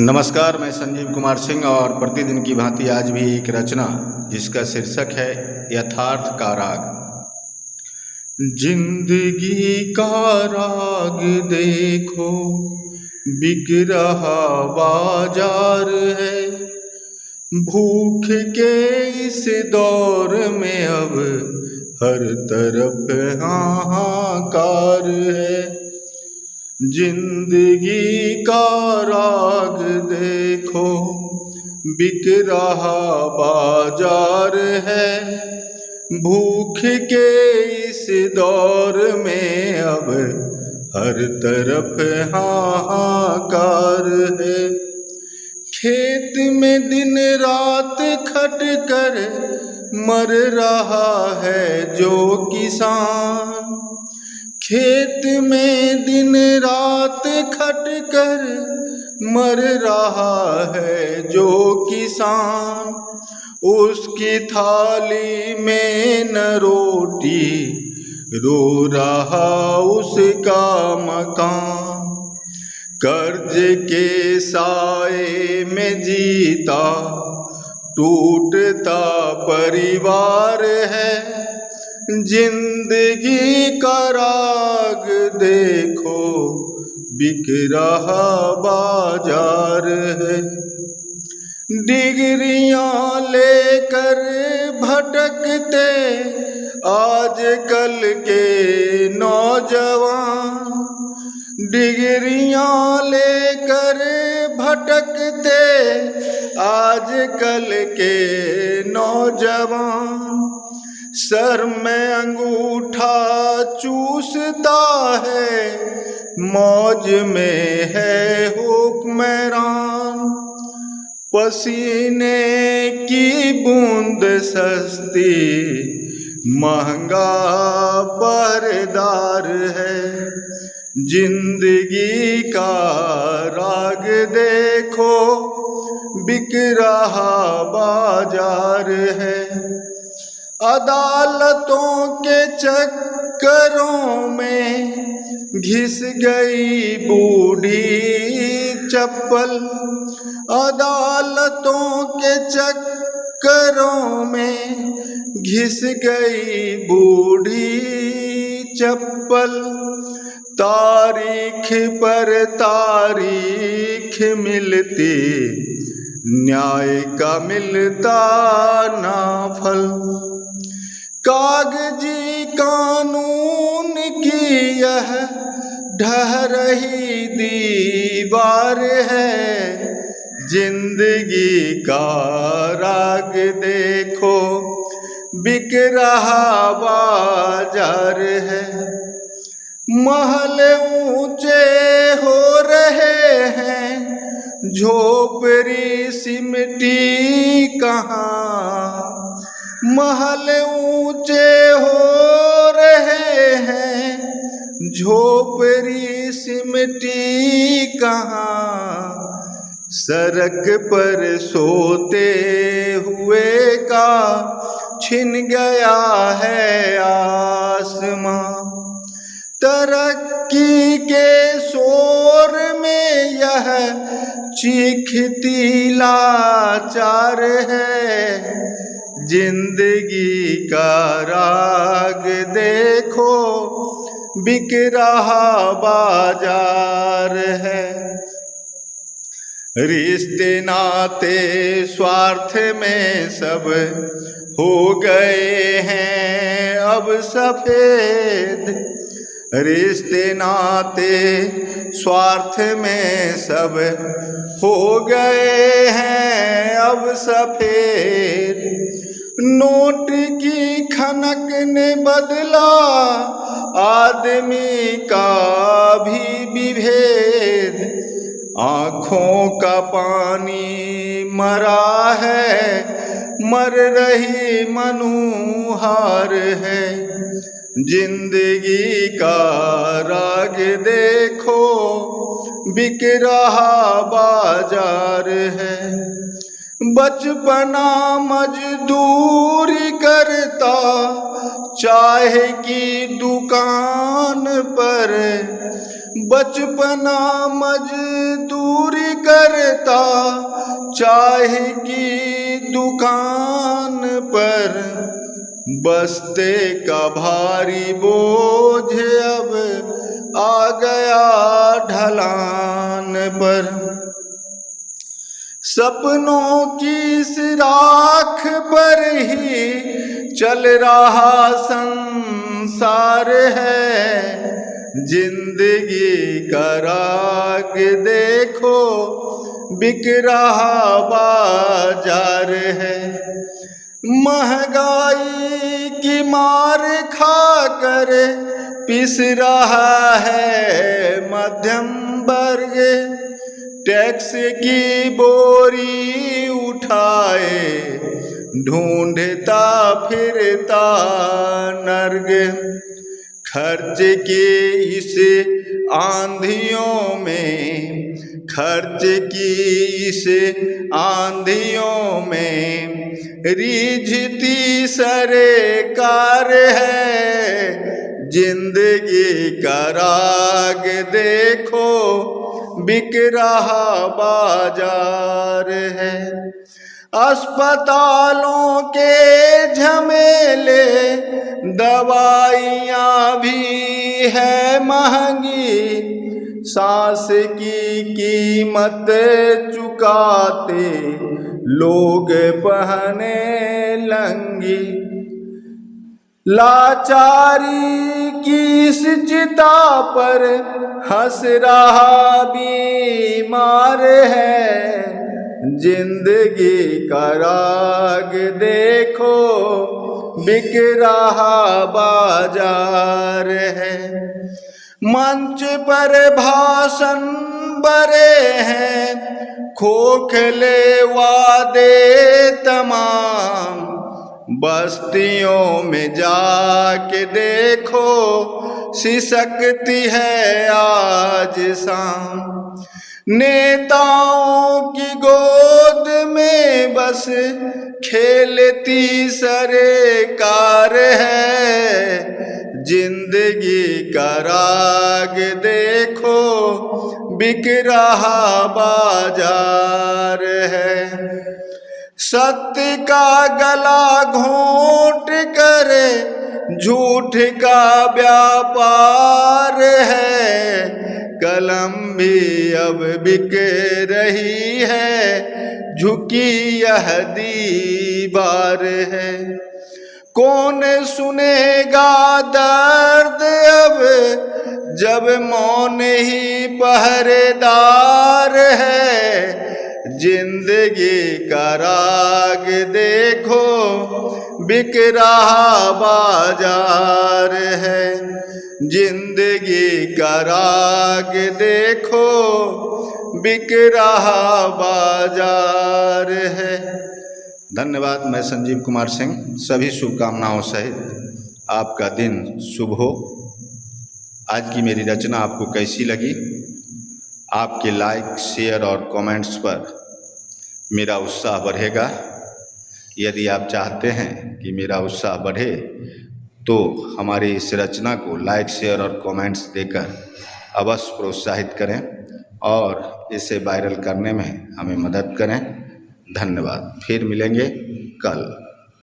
नमस्कार, मैं संजीव कुमार सिंह और प्रतिदिन की भांति आज भी एक रचना जिसका शीर्षक है यथार्थ का राग। जिंदगी का राग देखो, बिक रहा बाजार है। भूख के इस दौर में अब हर तरफ हाहाकार है। जिंदगी का राग देखो, बिक रहा बाजार है। भूख के इस दौर में अब हर तरफ हाहाकार है। खेत में दिन रात खट कर मर रहा है जो किसान। खेत में दिन रात खट कर मर रहा है जो किसान। उसकी थाली में न रोटी, रो रहा उसका मकान। कर्ज के साए में जीता टूटता परिवार है। जिंदगी का राग देखो, बिक रहा बाजार है। डिग्रियां लेकर भटकते आजकल के नौजवान। डिग्रियां लेकर भटकते आजकल के नौजवान। सर में अंगूठा चूसता है, मौज में है हुक्मरान। पसीने की बूंद सस्ती, महंगा पहरेदार है। जिंदगी का राग देखो, बिक रहा बाजार है। अदालतों के चक्करों में घिस गई बूढ़ी चप्पल। अदालतों के चक्करों में घिस गई बूढ़ी चप्पल। तारीख पर तारीख मिलती, न्याय का मिलता ना फल। कागजी कानून की यह ढह रही दीवार है। जिंदगी का राग देखो, बिक रहा बाजार है। महल ऊंचे हो रहे हैं, झोपड़ी सिमटी कहाँ। महल ऊंचे हो रहे हैं, झोपड़ी सिमटी कहाँ। सड़क पर सोते हुए का छिन गया है आसमां। तरक्की के शोर में यह चीखती लाचार है। जिंदगी का राग देखो, बिक रहा बाजार है। रिश्ते नाते स्वार्थ में सब हो गए हैं अब सफेद। रिश्ते नाते स्वार्थ में सब हो गए हैं अब सफेद। नोट की खनक ने बदला आदमी का भी विभेद। आँखों का पानी मरा है, मर रही मनुहार है। जिंदगी का राग देखो, बिक रहा बाजार है। बचपना मजदूरी करता चाय की दुकान पर। बचपना मजदूरी करता करता, चाय की दुकान पर बस्ते का भारी बोझ अब आ गया ढलान पर। सपनों की इस राख पर ही चल रहा संसार है, जिंदगी का राग देखो बिक रहा बाजार है। महंगाई की मार खा कर पिस रहा है मध्यम वर्ग, टैक्स की बोरी उठाए ढूंढता फिरता नर्ग। खर्च की इस आंधियों में, खर्च की इस आंधियों में रीझती सरकार है, जिंदगी का राग देखो बिक रहा बाजार है। अस्पतालों के झमेले, दवाइयाँ भी है महंगी, सांस की कीमत चुकाते लोग पहने लंगी। लाचारी की इस चिता पर हंस रहा बीमार है, जिंदगी का राग देखो बिक रहा बाजार है। मंच पर भाषण बरे हैं, खोखले वादे तमाम, बस्तियों में जाके देखो सिसकती है आज शाम। नेताओं की गोद में बस खेलती सरकार है, जिंदगी का राग देखो बिक रहा बाजार है। सत्य का गला घोंट करे झूठ का व्यापार है, कलम भी अब बिक रही है, झुकी यह दीवार है। कौन सुनेगा दर्द अब जब मौन ही पहरेदार है, जिंदगी का राग देखो बिक रहा बाजार है, जिंदगी का राग देखो बिक रहा बाजार है। धन्यवाद। मैं संजीव कुमार सिंह, सभी शुभकामनाओं सहित आपका दिन शुभ हो। आज की मेरी रचना आपको कैसी लगी? आपके लाइक, शेयर और कमेंट्स पर मेरा उत्साह बढ़ेगा। यदि आप चाहते हैं कि मेरा उत्साह बढ़े तो हमारी इस रचना को लाइक, शेयर और कमेंट्स देकर अवश्य प्रोत्साहित करें और इसे वायरल करने में हमें मदद करें। धन्यवाद। फिर मिलेंगे कल।